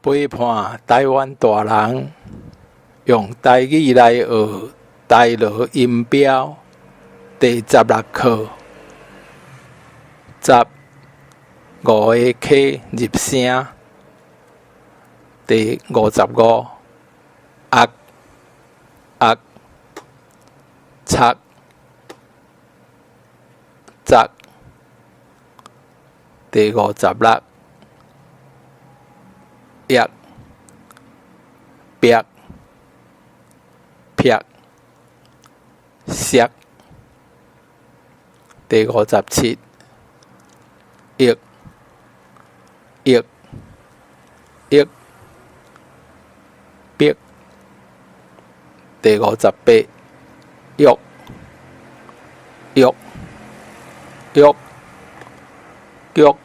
陪伴台湾大人用台语来学台罗音标第16课。15个 K 入声。第55啊啊擦杂。第56约别撇削。第57约约约别。第58约约约约。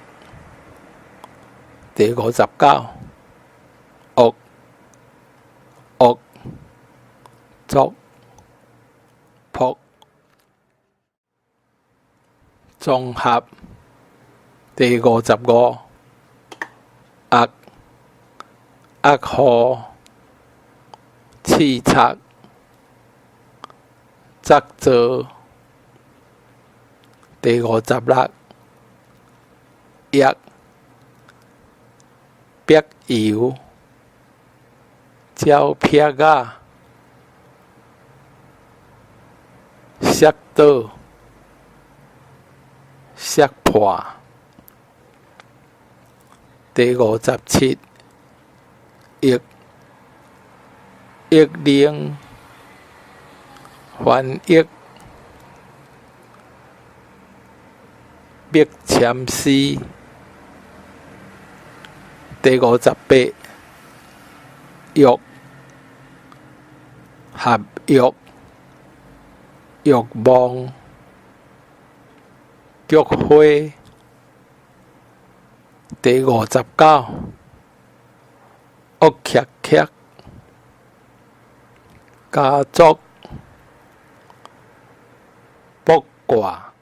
第59恶恶作扑。综合。第55压压乎刺擦杂做。第56约别油照撇啊摔倒摔破。第57约约令翻译别签诗。第58约合约约望约会。第59恶客客家族卜卦。